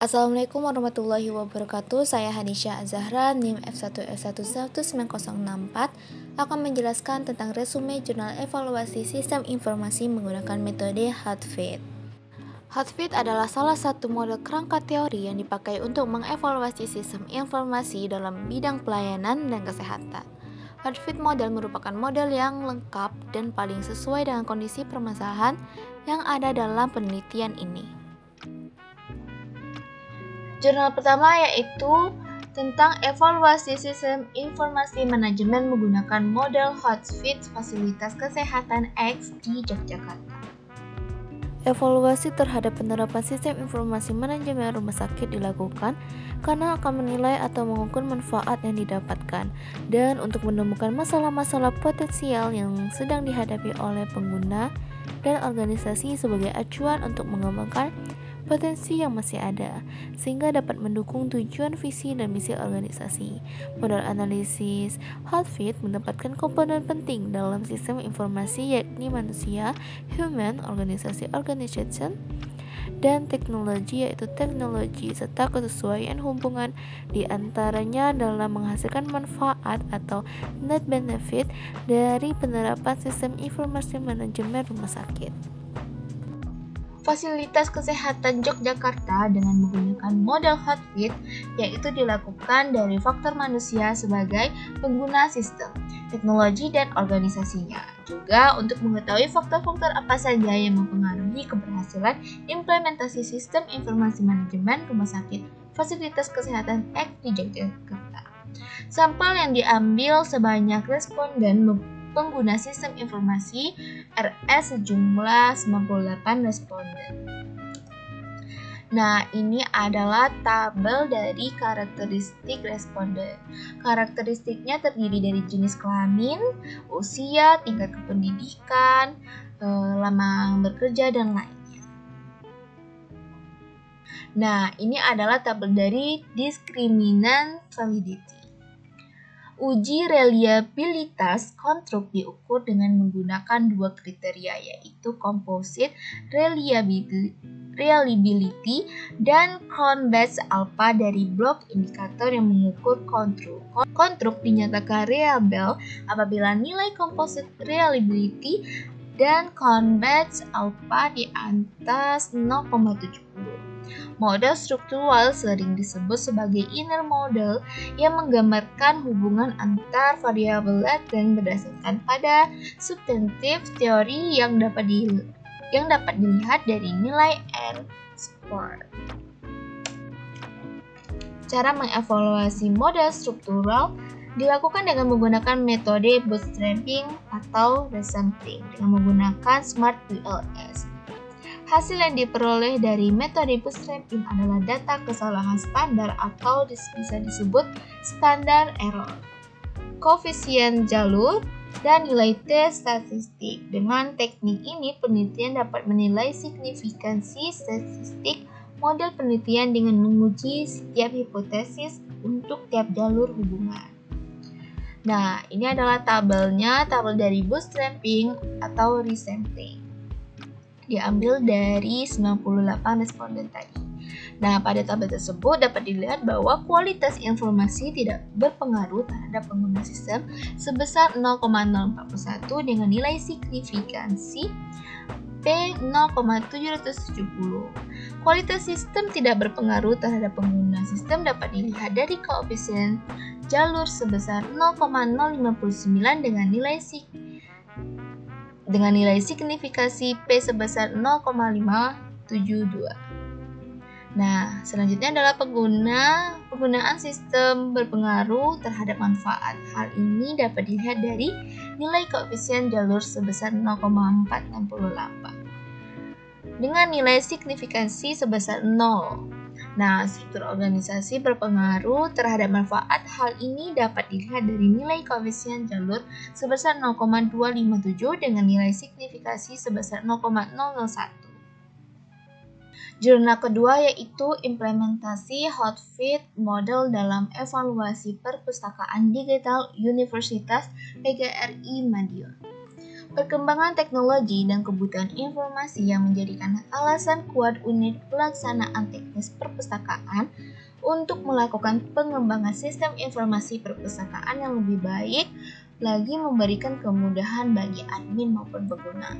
Assalamualaikum warahmatullahi wabarakatuh. Saya Hanisha Azahra, NIM F1F11904 akan menjelaskan tentang resume jurnal evaluasi sistem informasi menggunakan metode Hotfit. Hotfit adalah salah satu model kerangka teori yang dipakai untuk mengevaluasi sistem informasi dalam bidang pelayanan dan kesehatan. Hotfit model merupakan model yang lengkap dan paling sesuai dengan kondisi permasalahan yang ada dalam penelitian ini. Jurnal pertama yaitu tentang evaluasi sistem informasi manajemen menggunakan model Hotfit Fasilitas Kesehatan X di Yogyakarta. Evaluasi terhadap penerapan sistem informasi manajemen rumah sakit dilakukan karena akan menilai atau mengukur manfaat yang didapatkan dan untuk menemukan masalah-masalah potensial yang sedang dihadapi oleh pengguna dan organisasi sebagai acuan untuk mengembangkan potensi yang masih ada, sehingga dapat mendukung tujuan visi dan misi organisasi. Model analisis Hotfit menempatkan komponen penting dalam sistem informasi yakni manusia, human, organisasi, organization, dan teknologi yaitu teknologi serta kesesuaian hubungan di antaranya dalam menghasilkan manfaat atau net benefit dari penerapan sistem informasi manajemen rumah sakit. Fasilitas Kesehatan Yogyakarta dengan menggunakan model Hotfit yaitu dilakukan dari faktor manusia sebagai pengguna sistem, teknologi dan organisasinya. Juga untuk mengetahui faktor-faktor apa saja yang mempengaruhi keberhasilan implementasi sistem informasi manajemen rumah sakit Fasilitas Kesehatan X di Yogyakarta. Sampel yang diambil sebanyak responden pengguna sistem informasi RS sejumlah 98 responden. Nah, ini adalah tabel dari karakteristik responden. Karakteristiknya terdiri dari jenis kelamin, usia, tingkat kependidikan, lama bekerja, dan lainnya. Nah, ini adalah tabel dari diskriminan validity. Uji reliabilitas konstruk diukur dengan menggunakan dua kriteria yaitu composite reliability dan crown-based alpha dari blok indikator yang mengukur konstruk. Konstruk dinyatakan reliable apabila nilai composite reliability dan crown-based alpha di atas 0,70. Model struktural sering disebut sebagai inner model yang menggambarkan hubungan antar variabel laten berdasarkan pada substantif teori yang dapat dilihat dari nilai R-squared. Cara mengevaluasi model struktural dilakukan dengan menggunakan metode bootstrapping atau resampling dengan menggunakan Smart QLS. Hasil yang diperoleh dari metode bootstrapping adalah data kesalahan standar atau bisa disebut standar error, koefisien jalur, dan nilai T statistik. Dengan teknik ini, penelitian dapat menilai signifikansi statistik model penelitian dengan menguji setiap hipotesis untuk tiap jalur hubungan. Nah, ini adalah tabelnya, tabel dari bootstrapping atau resampling. Diambil dari 98 responden tadi. Nah, pada tabel tersebut dapat dilihat bahwa kualitas informasi tidak berpengaruh terhadap pengguna sistem sebesar 0,041 dengan nilai signifikansi P0,770. Kualitas sistem tidak berpengaruh terhadap pengguna sistem dapat dilihat dari koefisien jalur sebesar 0,059 dengan nilai signifikasi P sebesar 0,572. Nah, selanjutnya adalah penggunaan sistem berpengaruh terhadap manfaat. Hal ini dapat dilihat dari nilai koefisien jalur sebesar 0,468 dengan nilai signifikansi sebesar 0. Nah, struktur organisasi berpengaruh terhadap manfaat. Hal ini dapat dilihat dari nilai koefisien jalur sebesar 0,257 dengan nilai signifikasi sebesar 0,001. Jurnal kedua yaitu implementasi Hotfit model dalam evaluasi perpustakaan digital Universitas PGRI Madiun. Perkembangan teknologi dan kebutuhan informasi yang menjadikan alasan kuat unit pelaksanaan teknis perpustakaan untuk melakukan pengembangan sistem informasi perpustakaan yang lebih baik lagi memberikan kemudahan bagi admin maupun pengguna.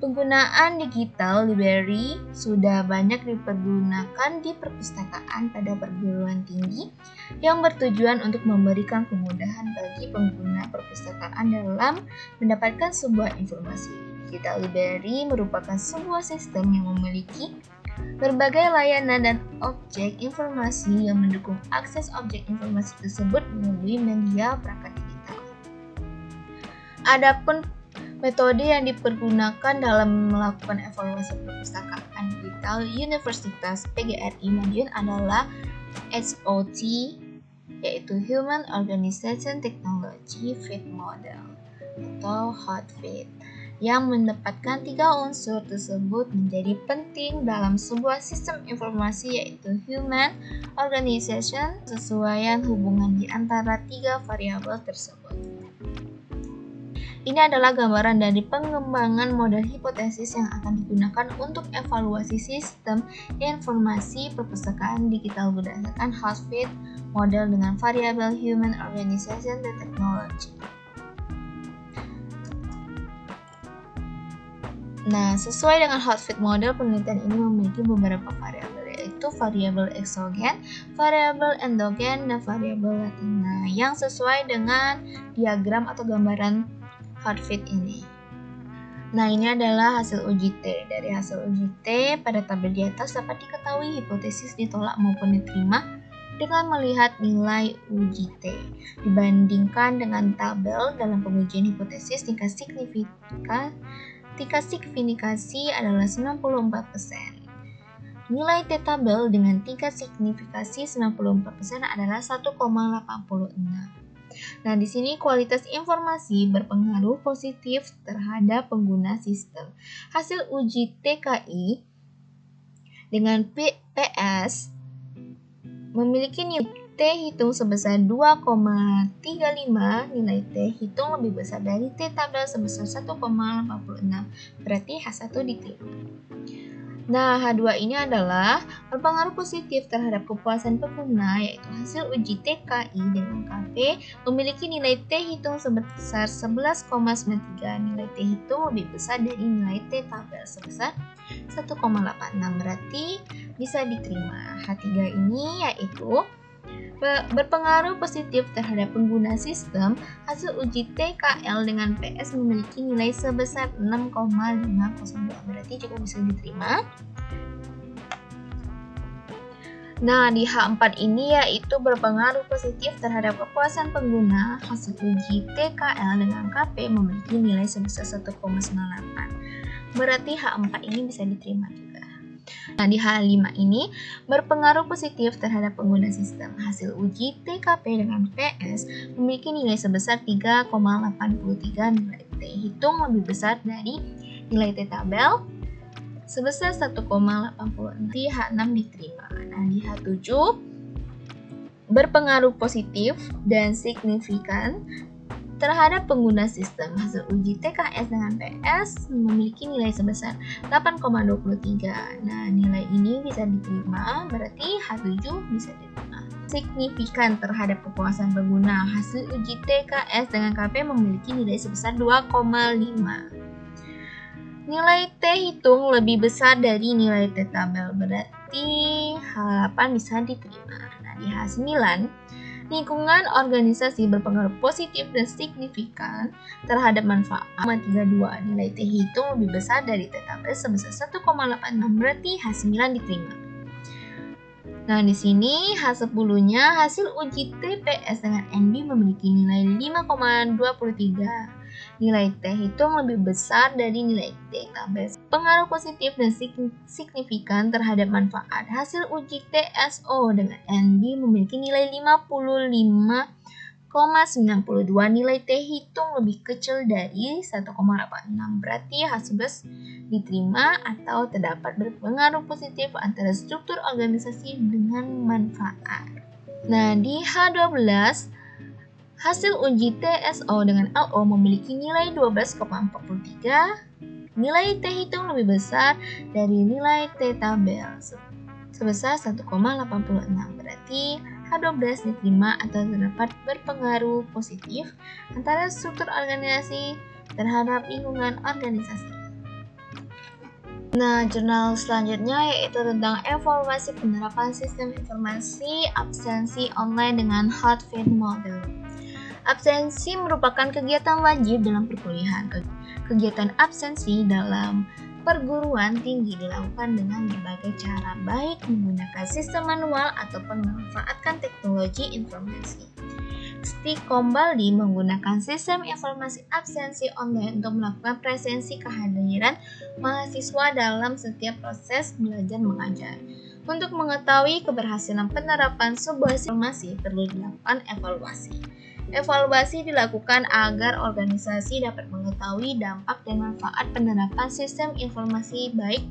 Penggunaan digital library sudah banyak dipergunakan di perpustakaan pada perguruan tinggi yang bertujuan untuk memberikan kemudahan bagi pengguna perpustakaan dalam mendapatkan sebuah informasi. Digital library merupakan sebuah sistem yang memiliki berbagai layanan dan objek informasi yang mendukung akses objek informasi tersebut melalui media perangkat digital. Adapun metode yang dipergunakan dalam melakukan evaluasi perpustakaan digital Universitas PGRI Madiun adalah HOT, yaitu Human Organization Technology Fit Model atau HOT-FIT, yang mendapatkan 3 unsur tersebut menjadi penting dalam sebuah sistem informasi, yaitu Human Organization, kesesuaian hubungan di antara 3 variabel tersebut. Ini adalah gambaran dari pengembangan model hipotesis yang akan digunakan untuk evaluasi sistem informasi perpustakaan digital berdasarkan HOT-FIT model dengan variabel Human Organization dan Technology. Nah, sesuai dengan HOT-FIT model, penelitian ini memiliki beberapa variabel, yaitu variabel eksogen, variabel endogen, dan variabel laten. Nah, yang sesuai dengan diagram atau gambaran HOT-FIT ini. Nah, ini adalah hasil uji T. Dari hasil uji T pada tabel di atas dapat diketahui hipotesis ditolak maupun diterima dengan melihat nilai uji T. Dibandingkan dengan tabel dalam pengujian hipotesis, tingkat signifikasi adalah 94%. Nilai T tabel dengan tingkat signifikasi 94% adalah 1,86. Nah, di sini kualitas informasi berpengaruh positif terhadap pengguna sistem. Hasil uji TKI dengan PS memiliki nilai T hitung sebesar 2,35, nilai T hitung lebih besar dari T tabel sebesar 1,86, berarti H1 diterima. Nah, H2 ini adalah berpengaruh positif terhadap kepuasan pengguna, yaitu hasil uji TKI dengan KP memiliki nilai T hitung sebesar 11,93. Nilai T hitung lebih besar dari nilai T tabel sebesar 1,86, berarti bisa diterima. H3 ini yaitu berpengaruh positif terhadap pengguna sistem. Hasil uji TKL dengan PS memiliki nilai sebesar 6,502, berarti cukup bisa diterima. Nah, di H4 ini yaitu berpengaruh positif terhadap kepuasan pengguna. Hasil uji TKL dengan KP memiliki nilai sebesar 1,98, berarti H4 ini bisa diterima juga. Nah, di H5 ini berpengaruh positif terhadap pengguna sistem. Hasil uji TKP dengan PS memiliki nilai sebesar 3,83, nilai T hitung lebih besar dari nilai T tabel sebesar 1,86. Di H6 diterima. Nah, di H7 berpengaruh positif dan signifikan terhadap pengguna sistem. Hasil uji TKS dengan PS memiliki nilai sebesar 8,23. Nah, nilai ini bisa diterima, berarti H7 bisa diterima. Signifikan terhadap kepuasan pengguna. Hasil uji TKS dengan KP memiliki nilai sebesar 2,5. Nilai T hitung lebih besar dari nilai T tabel, berarti H8 bisa diterima. Nah, di H9 lingkungan organisasi berpengaruh positif dan signifikan terhadap manfaat. 32, nilai T hitung lebih besar dari T tabel sebesar 1,86, berarti H9 diterima. Nah, di sini H10-nya hasil uji TPS dengan NB memiliki nilai 5,23. Nilai T hitung lebih besar dari nilai T tabel. Pengaruh positif dan signifikan terhadap manfaat. Hasil uji TSO dengan NB memiliki nilai 55,92. Nilai T hitung lebih kecil dari 1,86. Berarti H11 diterima atau terdapat berpengaruh positif antara struktur organisasi dengan manfaat. Nah, di H12 Hasil uji TSO dengan LO memiliki nilai 12,43, nilai T hitung lebih besar dari nilai T tabel sebesar 1,86, berarti H12 diterima atau terdapat berpengaruh positif antara struktur organisasi terhadap lingkungan organisasi. Nah, jurnal selanjutnya yaitu tentang evaluasi penerapan sistem informasi absensi online dengan Hot-Fit Model. Absensi merupakan kegiatan wajib dalam perkuliahan. Kegiatan absensi dalam perguruan tinggi dilakukan dengan berbagai cara, baik menggunakan sistem manual ataupun memanfaatkan teknologi informasi. Stikom Bali menggunakan sistem informasi absensi online untuk melakukan presensi kehadiran mahasiswa dalam setiap proses belajar mengajar. Untuk mengetahui keberhasilan penerapan sebuah informasi perlu dilakukan evaluasi. Evaluasi dilakukan agar organisasi dapat mengetahui dampak dan manfaat penerapan sistem informasi baik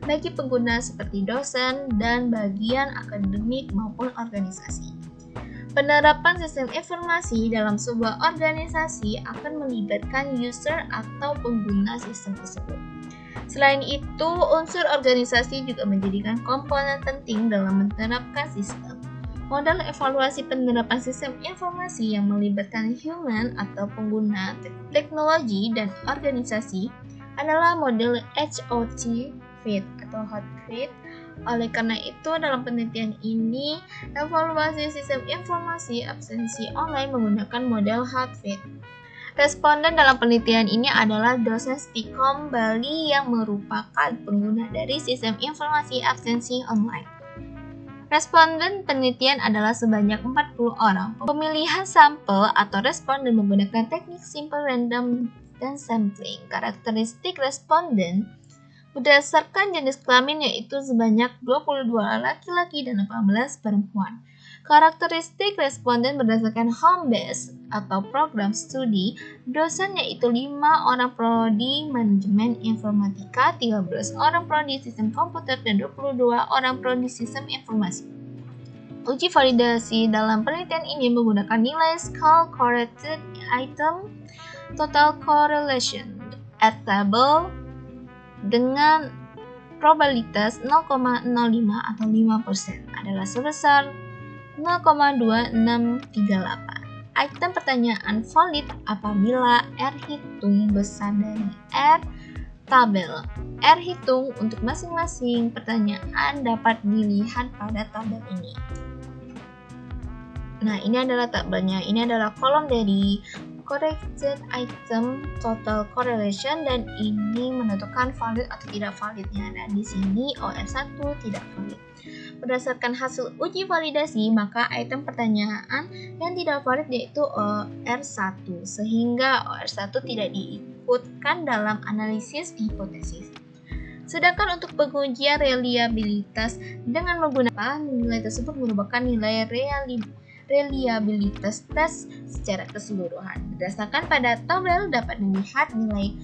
bagi pengguna seperti dosen dan bagian akademik maupun organisasi. Penerapan sistem informasi dalam sebuah organisasi akan melibatkan user atau pengguna sistem tersebut. Selain itu, unsur organisasi juga menjadikan komponen penting dalam menerapkan sistem. Model evaluasi penerapan sistem informasi yang melibatkan human atau pengguna teknologi dan organisasi adalah model HOT-FIT atau Hot-Fit. Oleh karena itu, dalam penelitian ini, evaluasi sistem informasi absensi online menggunakan model Hot-Fit. Responden dalam penelitian ini adalah dosen Stikom Bali yang merupakan pengguna dari sistem informasi absensi online. Responden penelitian adalah sebanyak 40 orang. Pemilihan sampel atau responden menggunakan teknik simple random dan sampling. Karakteristik responden berdasarkan jenis kelamin yaitu sebanyak 22 laki-laki dan 18 perempuan. Karakteristik responden berdasarkan home base atau program studi, dosen yaitu 5 orang prodi manajemen informatika, 13 orang prodi sistem komputer, dan 22 orang prodi sistem informasi. Uji validasi dalam penelitian ini menggunakan nilai skala correlated item total correlation at table dengan probabilitas 0,05 atau 5% adalah sebesar 0,2638. Item pertanyaan valid apabila R hitung besar dari R tabel. R hitung untuk masing-masing pertanyaan dapat dilihat pada tabel ini. Nah, ini adalah tabelnya. Ini adalah kolom dari corrected item total correlation dan ini menentukan valid atau tidak validnya. Dan di sini OR1 tidak valid. Berdasarkan hasil uji validasi, maka item pertanyaan yang tidak valid yaitu OR1 sehingga OR1 tidak diikutkan dalam analisis hipotesis. Sedangkan untuk pengujian reliabilitas dengan menggunakan nilai tersebut merupakan nilai reliabilitas tes secara keseluruhan. Berdasarkan pada tabel dapat dilihat nilai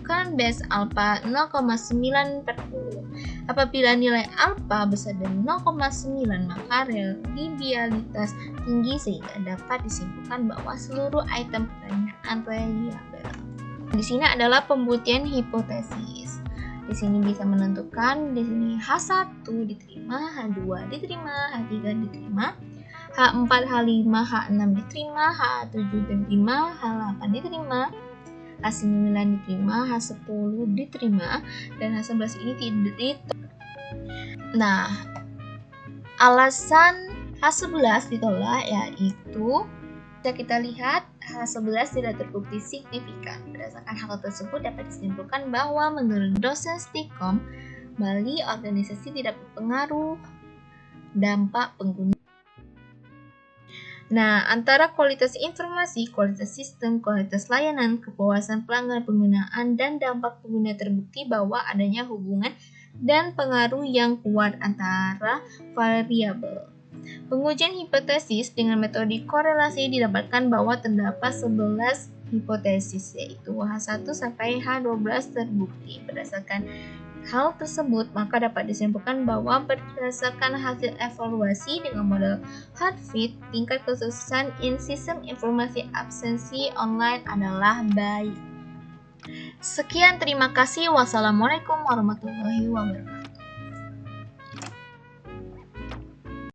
Count base alpha 0,9/10. Apabila nilai alpha besar dari 0,9 maka reliabilitas tinggi sehingga dapat disimpulkan bahwa seluruh item pertanyaan reliable. Di sini adalah pembuktian hipotesis. Di sini bisa menentukan di sini H1 diterima, H2 diterima, H3 diterima, H4, H5, H6 diterima, H7 diterima, H8 diterima, H9 diterima, H10 diterima, dan H11 ini tidak diterima. Nah, alasan H11 ditolak yaitu bisa kita lihat H11 tidak terbukti signifikan. Berdasarkan hal tersebut dapat disimpulkan bahwa menurut dosen Stikom Bali, organisasi tidak berpengaruh dampak pengguna. Nah, antara kualitas informasi, kualitas sistem, kualitas layanan, kepuasan pelanggan penggunaan, dan dampak pengguna terbukti bahwa adanya hubungan dan pengaruh yang kuat antara variabel. Pengujian hipotesis dengan metode korelasi didapatkan bahwa terdapat 11 hipotesis yaitu H1 sampai H12 terbukti. Berdasarkan hal tersebut, maka dapat disimpulkan bahwa berdasarkan hasil evaluasi dengan model Hotfit, tingkat kesuksesan sistem informasi absensi online adalah baik. Sekian, terima kasih. Wassalamualaikum warahmatullahi wabarakatuh.